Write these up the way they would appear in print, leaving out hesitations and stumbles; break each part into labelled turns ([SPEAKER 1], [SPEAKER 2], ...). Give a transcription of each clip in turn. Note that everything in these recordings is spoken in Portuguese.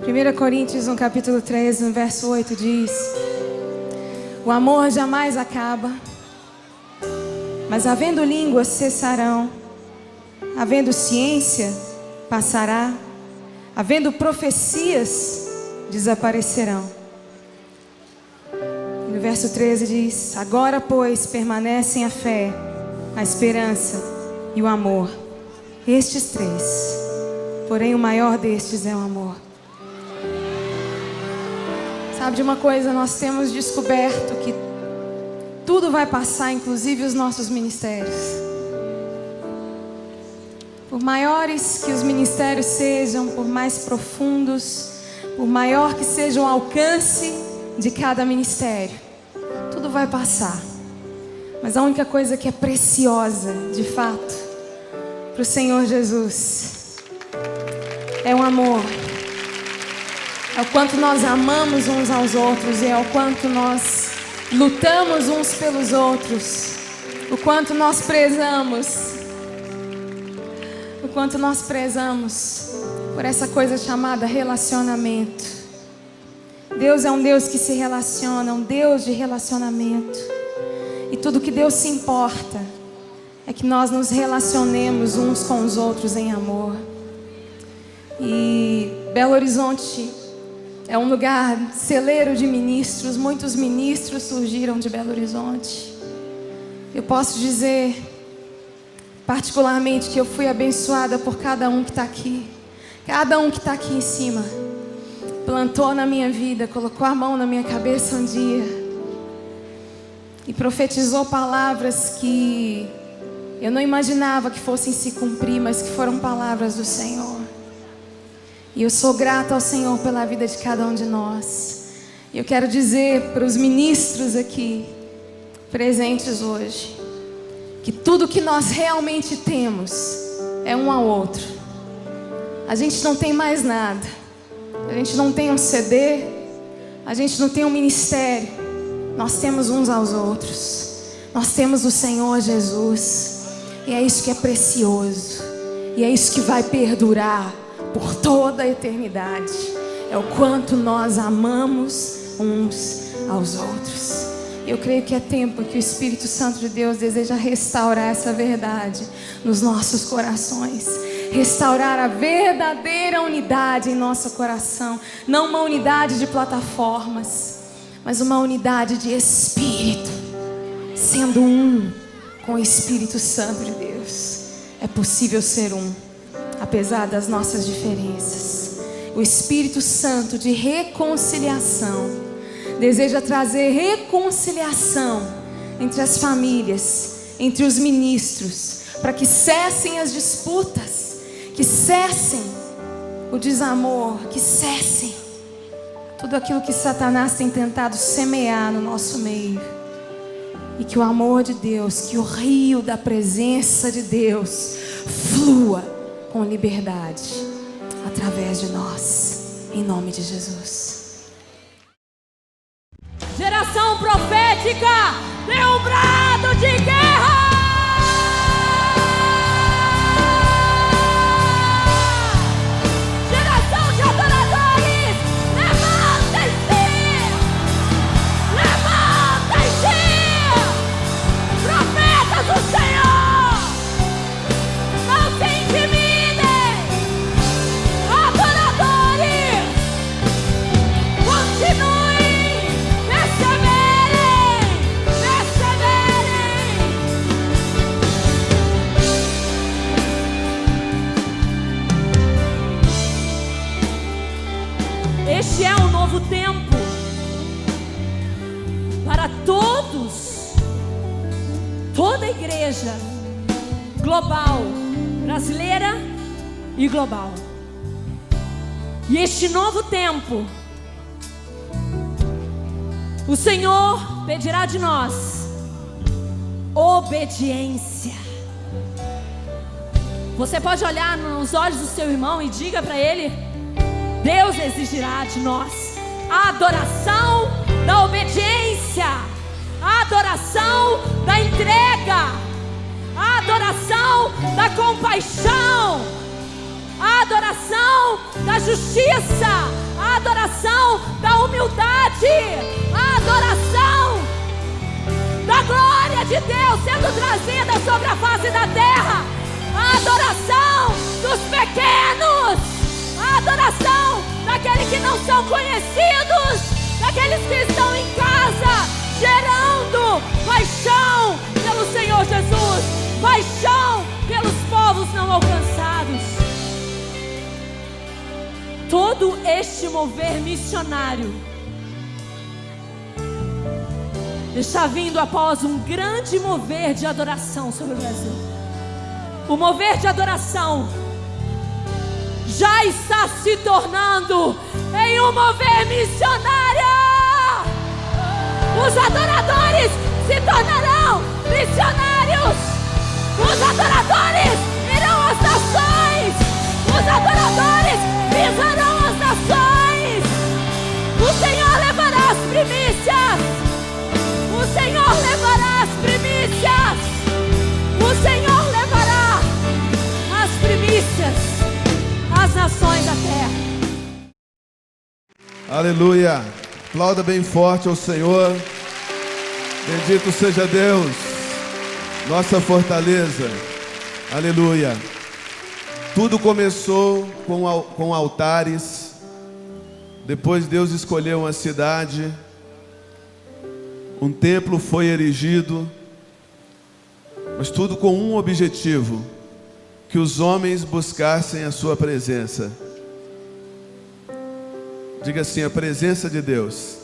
[SPEAKER 1] 1 Coríntios, no capítulo 13, no verso 8 diz: o amor jamais acaba, mas havendo línguas cessarão, havendo ciência passará, havendo profecias desaparecerão. No verso 13 diz: agora, pois, permanecem a fé, a esperança e o amor. Estes três, porém o maior destes é o amor. Sabe de uma coisa? Nós temos descoberto que tudo vai passar, inclusive os nossos ministérios. Por maiores que os ministérios sejam, por mais profundos, por maior que seja o alcance de cada ministério, tudo vai passar. Mas a única coisa que é preciosa, de fato, para o Senhor Jesus é o amor. É o quanto nós amamos uns aos outros, e é o quanto nós lutamos uns pelos outros, o quanto nós prezamos por essa coisa chamada relacionamento. Deus é um Deus que se relaciona, um Deus de relacionamento. E tudo que Deus se importa é que nós nos relacionemos uns com os outros em amor. E Belo Horizonte é um lugar celeiro de ministros. Muitos ministros surgiram de Belo Horizonte. Eu posso dizer particularmente que eu fui abençoada por cada um que está aqui. Cada um que está aqui em cima plantou na minha vida, colocou a mão na minha cabeça um dia e profetizou palavras que eu não imaginava que fossem se cumprir, mas que foram palavras do Senhor. E eu sou grata ao Senhor pela vida de cada um de nós. E eu quero dizer para os ministros aqui presentes hoje que tudo que nós realmente temos é um ao outro. A gente não tem mais nada. A gente não tem um CD, a gente não tem um ministério. Nós temos uns aos outros. Nós temos o Senhor Jesus. E é isso que é precioso. E é isso que vai perdurar por toda a eternidade. É o quanto nós amamos uns aos outros. Eu creio que é tempo que o Espírito Santo de Deus deseja restaurar essa verdade nos nossos corações. Restaurar a verdadeira unidade em nosso coração. Não uma unidade de plataformas, mas uma unidade de espírito, sendo um com o Espírito Santo de Deus. É possível ser um, apesar das nossas diferenças. O Espírito Santo de reconciliação deseja trazer reconciliação entre as famílias, entre os ministros, para que cessem as disputas, que cessem o desamor, que cessem tudo aquilo que Satanás tem tentado semear no nosso meio. E que o amor de Deus, que o rio da presença de Deus flua com liberdade através de nós, em nome de Jesus.
[SPEAKER 2] Geração profética, dê um brado de guerra! Geração de adoradores, levantem-se! Levantem-se! Profetas do Senhor, não se intimidem! Adoradores, continuem, perseverem, perseverem! Este é um novo tempo para todos, toda a igreja global, brasileira e global. E este novo tempo, o Senhor pedirá de nós obediência. Você pode olhar nos olhos do seu irmão e diga para ele: Deus exigirá de nós a adoração da obediência, a adoração da entrega, a adoração da compaixão, a adoração da justiça, adoração da humildade, a adoração da glória de Deus sendo trazida sobre a face da terra, a adoração dos pequenos, a adoração daqueles que não são conhecidos, daqueles que estão em casa, gerando paixão pelo Senhor Jesus, paixão pelos povos não alcançados. Todo este mover missionário está vindo após um grande mover de adoração sobre o Brasil. O mover de adoração já está se tornando em um mover missionário. Os adoradores se tornarão missionários. Os adoradores irão às nações. Os adoradores pisarão as nações. O Senhor levará as primícias. O Senhor levará as primícias. O Senhor levará as primícias às nações da terra.
[SPEAKER 3] Aleluia. Aplauda bem forte ao Senhor. Bendito seja Deus, nossa fortaleza. Aleluia. Tudo começou com altares. Depois Deus escolheu uma cidade. Um templo foi erigido. Mas tudo com um objetivo: que os homens buscassem a sua presença. Diga assim: a presença de Deus.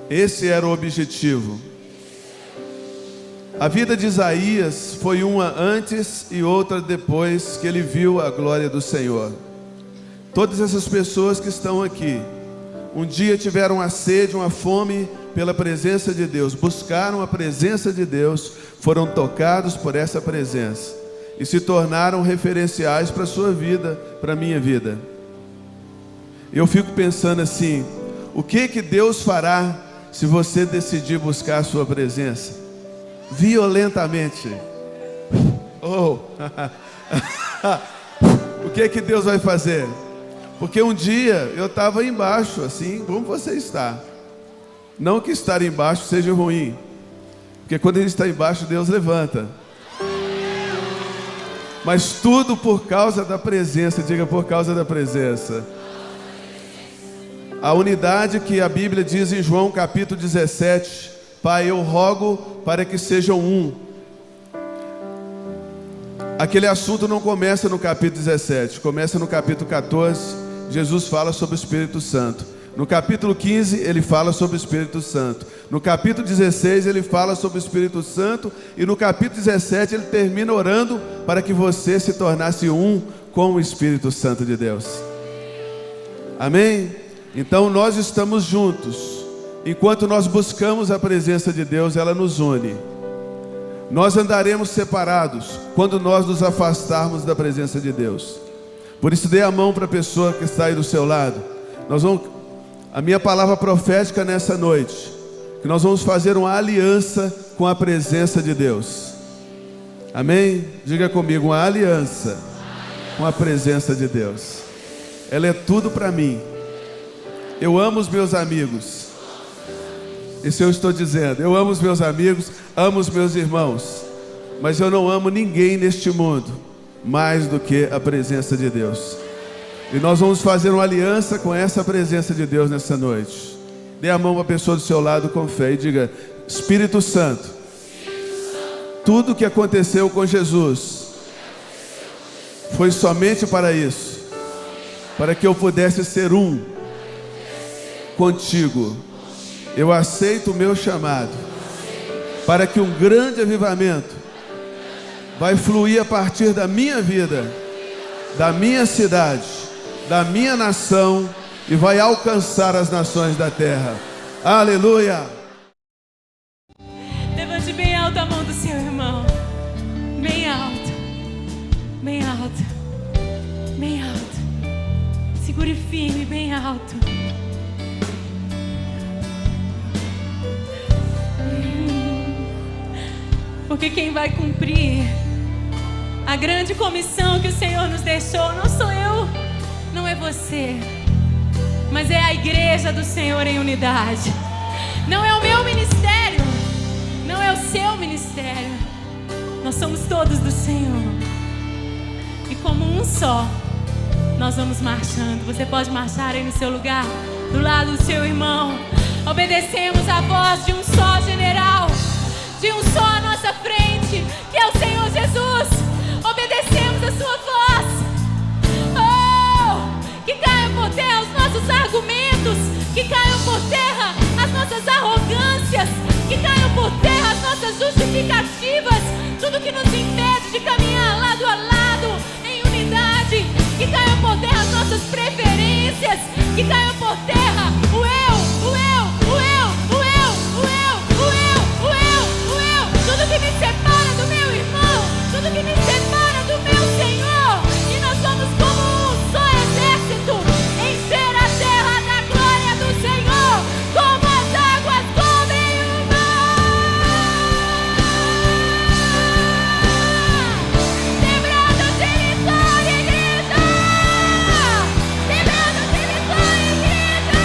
[SPEAKER 3] Esse era o objetivo. A vida de Isaías foi uma antes e outra depois que ele viu a glória do Senhor. Todas essas pessoas que estão aqui, um dia tiveram uma sede, uma fome pela presença de Deus, buscaram a presença de Deus, foram tocados por essa presença e se tornaram referenciais para a sua vida, para a minha vida. Eu fico pensando assim: o que Deus fará se você decidir buscar a sua presença violentamente? Oh. O que Deus vai fazer? Porque um dia eu estava embaixo, assim como você está. Não que estar embaixo seja ruim, porque quando a gente está embaixo, Deus levanta. Mas tudo por causa da presença. Diga: por causa da presença. A unidade que a Bíblia diz em João capítulo 17: Pai, eu rogo para que sejam um. Aquele assunto não começa no capítulo 17, começa no capítulo 14. Jesus fala sobre o Espírito Santo. No capítulo 15 ele fala sobre o Espírito Santo. No capítulo 16 ele fala sobre o Espírito Santo. E no capítulo 17 ele termina orando para que você se tornasse um com o Espírito Santo de Deus. Amém? Então nós estamos juntos. Enquanto nós buscamos a presença de Deus, ela nos une. Nós andaremos separados quando nós nos afastarmos da presença de Deus. Por isso, dê a mão para a pessoa que está aí do seu lado. A minha palavra profética nessa noite, que nós vamos fazer uma aliança com a presença de Deus. Amém? Diga comigo: uma aliança com a presença de Deus. Ela é tudo para mim. Eu amo os meus amigos. Isso eu estou dizendo. Eu amo os meus amigos, amo os meus irmãos. Mas eu não amo ninguém neste mundo mais do que a presença de Deus. E nós vamos fazer uma aliança com essa presença de Deus nessa noite. Dê a mão para a pessoa do seu lado com fé e diga: Espírito Santo, tudo o que aconteceu com Jesus foi somente para isso, para que eu pudesse ser um contigo. Eu aceito o meu chamado para que um grande avivamento vai fluir a partir da minha vida, da minha cidade, da minha nação, e vai alcançar as nações da terra. Aleluia!
[SPEAKER 2] Levante bem alto a mão do seu irmão. Bem alto. Bem alto. Bem alto. Segure firme, bem alto. Porque quem vai cumprir a grande comissão que o Senhor nos deixou não sou eu, não é você, mas é a igreja do Senhor em unidade. Não é o meu ministério, não é o seu ministério. Nós somos todos do Senhor. E como um só, nós vamos marchando. Você pode marchar aí no seu lugar, do lado do seu irmão. Obedecemos a voz de um só general, de um só à nossa frente, que é o Senhor Jesus. Obedecemos a sua voz. Oh, que caiam por terra os nossos argumentos, que caiam por terra as nossas arrogâncias, que caiam por terra as nossas justificativas, tudo que nos impede de caminhar lado a lado em unidade, que caiam por terra as nossas preferências, que caiam por terra o eu, tudo que me separa do meu irmão, tudo que me separa do meu Senhor. E nós vamos como um só exército encher a terra da glória do Senhor, como as águas cobrem o mar. Lembrando de vitória, igreja! Lembrando de vitória, igreja!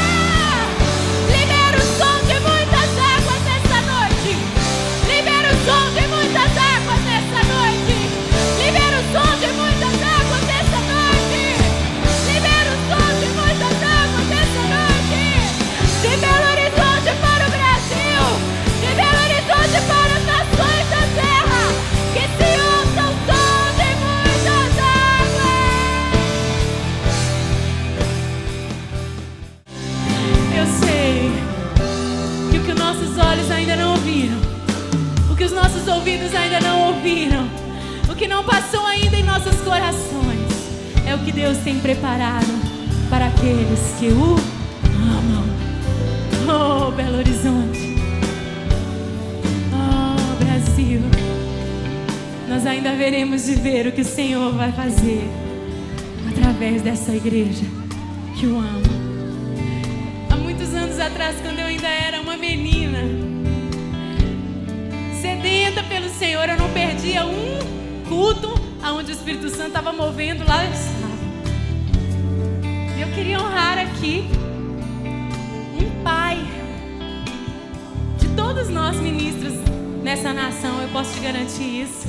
[SPEAKER 2] Libera o som de muitas águas nessa noite. Libera o som de muitas águas nessa noite. Libera o som de muitas águas nessa noite. Libera o som de muitas águas nessa noite. De Belo Horizonte para o Brasil, de Belo Horizonte para as nações da terra, que se ouça o som de muitas águas. Eu sei que o que os nossos olhos ainda não ouviram, o que os nossos ouvidos ainda não ouviram, o que não passou ainda em nossos corações, é o que Deus tem preparado para aqueles que o amam. Oh, Belo Horizonte, oh, Brasil, nós ainda veremos de ver o que o Senhor vai fazer através dessa igreja que o ama. Há muitos anos atrás, quando eu ainda era uma menina, sedenta pelo Senhor, eu não perdia um culto aonde o Espírito Santo estava movendo, lá eu estava. E eu queria honrar aqui um pai de todos nós ministros nessa nação, eu posso te garantir isso,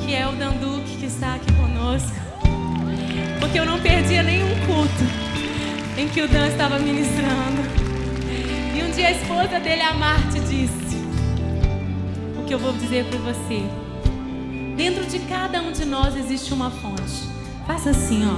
[SPEAKER 2] que é o Danduque, que está aqui conosco, porque eu não perdia nenhum culto em que o Dan estava ministrando. E um dia a esposa dele, a Marte, disse o que eu vou dizer para você: dentro de cada um de nós existe uma fonte. Faça assim, ó.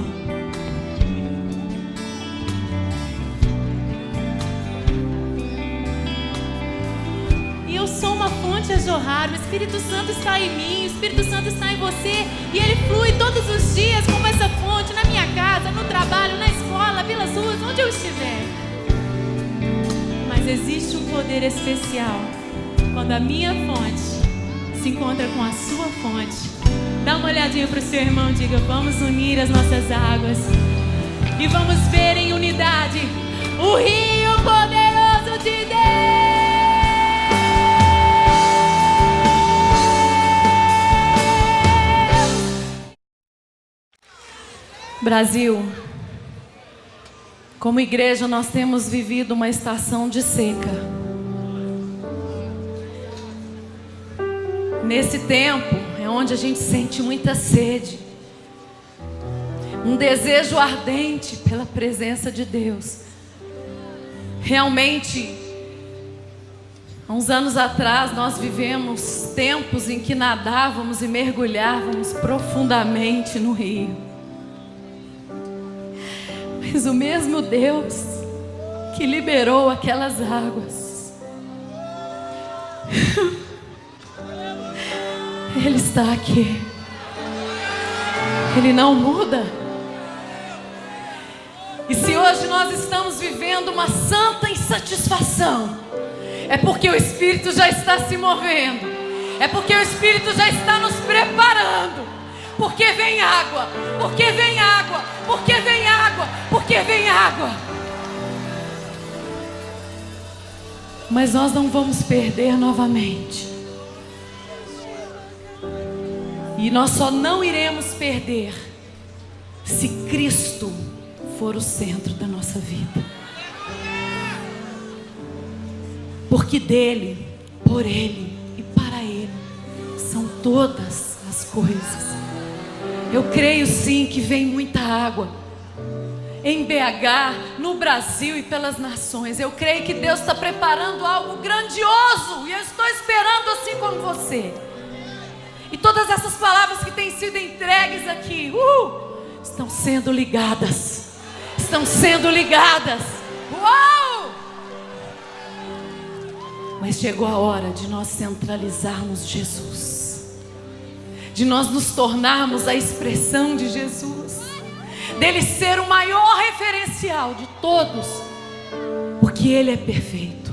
[SPEAKER 2] E eu sou uma fonte a jorrar. O Espírito Santo está em mim, o Espírito Santo está em você, e ele flui todos os dias como essa fonte, na minha casa, no trabalho, na escola, pelas ruas, onde eu estiver. Mas existe um poder especial quando a minha fonte se encontra com a sua fonte. Dá uma olhadinha para o seu irmão e diga: vamos unir as nossas águas e vamos ver em unidade o rio poderoso de Deus. Brasil, como igreja nós temos vivido uma estação de seca. Nesse tempo é onde a gente sente muita sede, um desejo ardente pela presença de Deus. Realmente, há uns anos atrás nós vivemos tempos em que nadávamos e mergulhávamos profundamente no rio. Mas o mesmo Deus que liberou aquelas águas, Ele está aqui. Ele não muda. E se hoje nós estamos vivendo uma santa insatisfação, é porque o Espírito já está se movendo, é porque o Espírito já está nos preparando. Porque vem água, porque vem água, porque vem água, porque vem água. Mas nós não vamos perder novamente. E nós só não iremos perder se Cristo
[SPEAKER 4] for o centro da nossa vida. Porque dele, por ele e para ele são todas as coisas. Eu creio sim que vem muita água em BH, no Brasil e pelas nações. Eu creio que Deus está preparando algo grandioso, e eu estou esperando assim como você. E todas essas palavras que têm sido entregues aqui, estão sendo ligadas. Estão sendo ligadas. Uau! Mas chegou a hora de nós centralizarmos Jesus, de nós nos tornarmos a expressão de Jesus, dele ser o maior referencial de todos, porque ele é perfeito.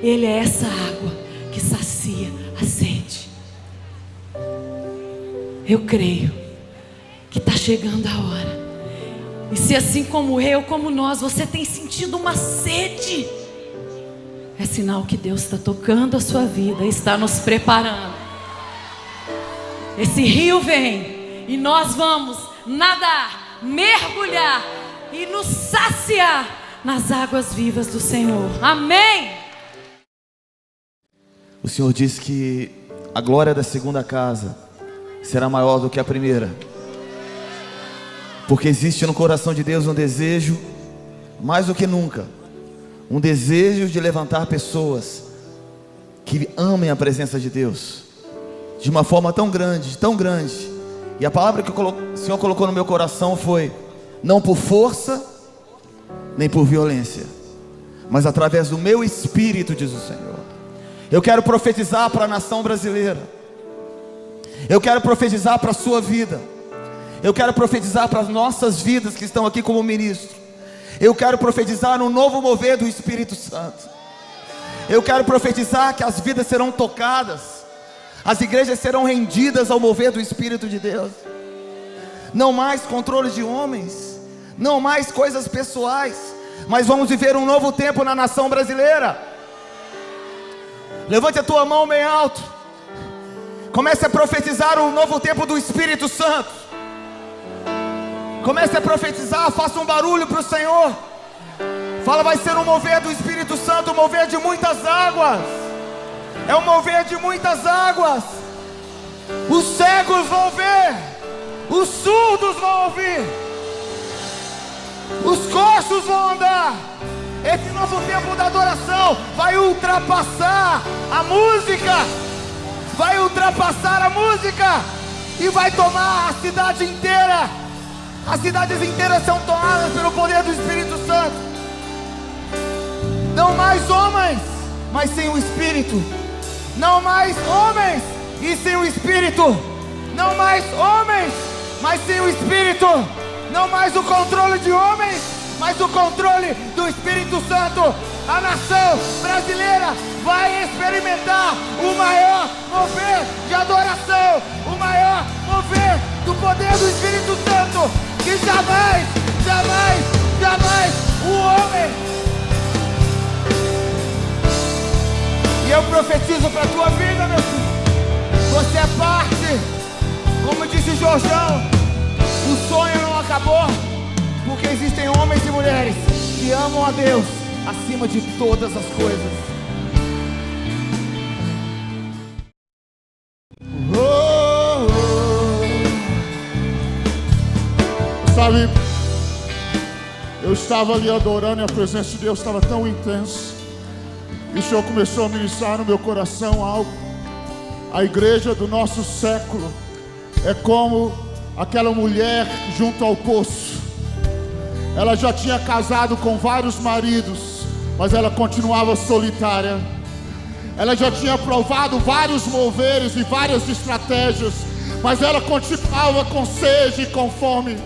[SPEAKER 4] Ele é essa água que sacia a sede. Eu creio que está chegando a hora. E se assim como eu, como nós, você tem sentido uma sede, é sinal que Deus está tocando a sua vida, está nos preparando. Esse rio vem e nós vamos nadar, mergulhar e nos saciar nas águas vivas do Senhor. Amém?
[SPEAKER 5] O Senhor disse que a glória da segunda casa será maior do que a primeira, porque existe no coração de Deus um desejo, mais do que nunca, um desejo de levantar pessoas que amem a presença de Deus de uma forma tão grande, tão grande. E a palavra que o Senhor colocou no meu coração foi: não por força, nem por violência, mas através do meu espírito, diz o Senhor. Eu quero profetizar para a nação brasileira. Eu quero profetizar para a sua vida. Eu quero profetizar para as nossas vidas que estão aqui como ministro. Eu quero profetizar um novo mover do Espírito Santo. Eu quero profetizar que as vidas serão tocadas, as igrejas serão rendidas ao mover do Espírito de Deus. Não mais controle de homens, não mais coisas pessoais, mas vamos viver um novo tempo na nação brasileira. Levante a tua mão bem alto. Comece a profetizar um novo tempo do Espírito Santo. Comece a profetizar, faça um barulho para o Senhor. Fala, vai ser um mover do Espírito Santo, um mover de muitas águas. É um mover de muitas águas. Os cegos vão ver, os surdos vão ouvir, os coxos vão andar. Esse novo tempo da adoração vai ultrapassar a música. Vai ultrapassar a música e vai tomar a cidade inteira. As cidades inteiras são tomadas pelo poder do Espírito Santo. Não mais homens, mas sem o Espírito. Não mais homens e sem o Espírito. Não mais homens, mas sem o Espírito. Não mais o controle de homens, mas o controle do Espírito Santo. A nação brasileira vai experimentar o maior mover de adoração, o maior mover do poder do Espírito Santo, que jamais, jamais, jamais o homem. E eu profetizo para a tua vida, meu filho. Você é parte, como disse o Jorjão, o sonho não acabou, porque existem homens e mulheres que amam a Deus acima de todas as coisas.
[SPEAKER 6] Sabe, eu estava ali adorando e a presença de Deus estava tão intensa. E o Senhor começou a ministrar no meu coração algo. A igreja do nosso século é como aquela mulher junto ao poço. Ela já tinha casado com vários maridos, mas ela continuava solitária. Ela já tinha provado vários moveres e várias estratégias, mas ela continuava com sede e com fome.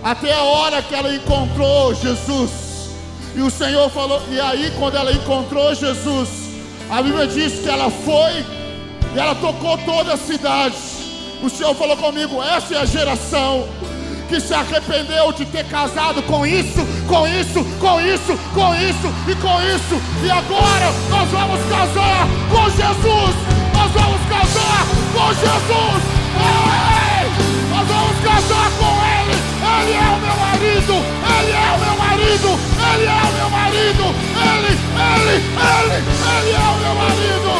[SPEAKER 6] Até a hora que ela encontrou Jesus. E o Senhor falou, e aí quando ela encontrou Jesus, a Bíblia diz que ela foi e ela tocou toda a cidade. O Senhor falou comigo, essa é a geração que se arrependeu de ter casado com isso, com isso, com isso, com isso e com isso. E agora nós vamos casar com Jesus. Nós vamos casar com Jesus. Ei! Nós vamos casar com Ele. Ele é o meu marido. Ele é o meu Ele é o meu marido.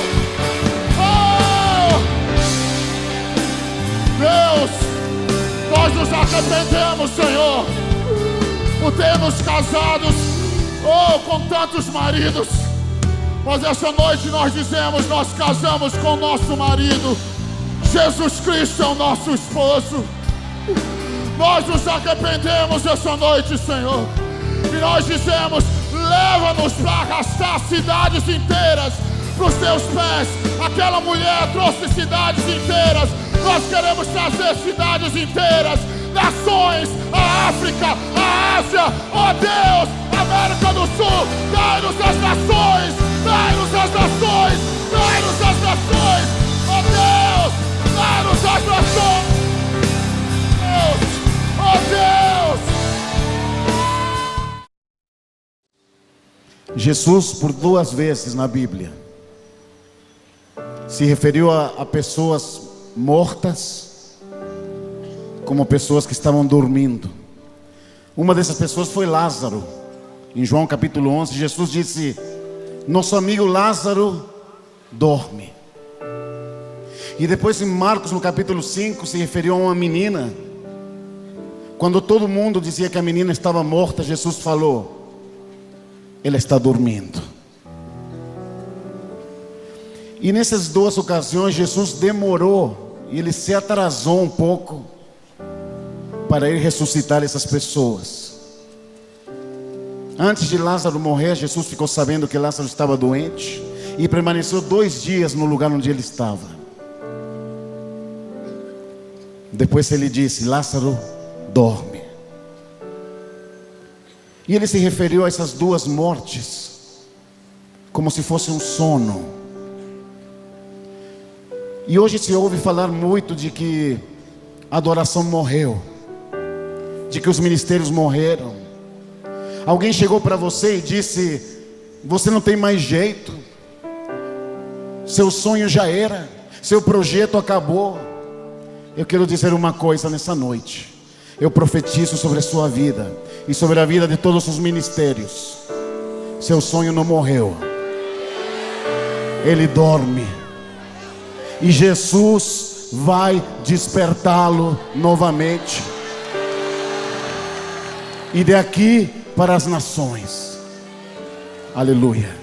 [SPEAKER 6] Deus, nós nos arrependemos, Senhor, por termos casados, com tantos maridos. Mas essa noite nós dizemos, nós casamos com o nosso marido. Jesus Cristo é o nosso esposo. Nós nos arrependemos essa noite, Senhor. E nós dizemos, leva-nos para arrastar cidades inteiras para os teus pés. Aquela mulher trouxe cidades inteiras. Nós queremos trazer cidades inteiras, nações, a África, a Ásia, ó Deus, América do Sul. Dai-nos as nações, dai-nos as nações, dai-nos as nações, ó Deus, dai-nos as nações. Deus, ó Deus.
[SPEAKER 7] Jesus, por 2 vezes na Bíblia, se referiu a pessoas mortas como pessoas que estavam dormindo. Uma dessas pessoas foi Lázaro. Em João capítulo 11, Jesus disse: nosso amigo Lázaro dorme. E depois em Marcos, no capítulo 5, se referiu a uma menina. Quando todo mundo dizia que a menina estava morta, Jesus falou: ela está dormindo. E nessas 2 ocasiões Jesus demorou, e ele se atrasou um pouco para ir ressuscitar essas pessoas. Antes de Lázaro morrer, Jesus ficou sabendo que Lázaro estava doente e permaneceu 2 dias no lugar onde ele estava. Depois ele disse: Lázaro, dorme. E ele se referiu a essas 2 mortes como se fosse um sono. E hoje se ouve falar muito de que a adoração morreu, de que os ministérios morreram. Alguém chegou para você e disse: você não tem mais jeito, seu sonho já era, seu projeto acabou. Eu quero dizer uma coisa nessa noite. Eu profetizo sobre a sua vida e sobre a vida de todos os ministérios. Seu sonho não morreu, ele dorme. E Jesus vai despertá-lo novamente. E daqui para as nações. Aleluia.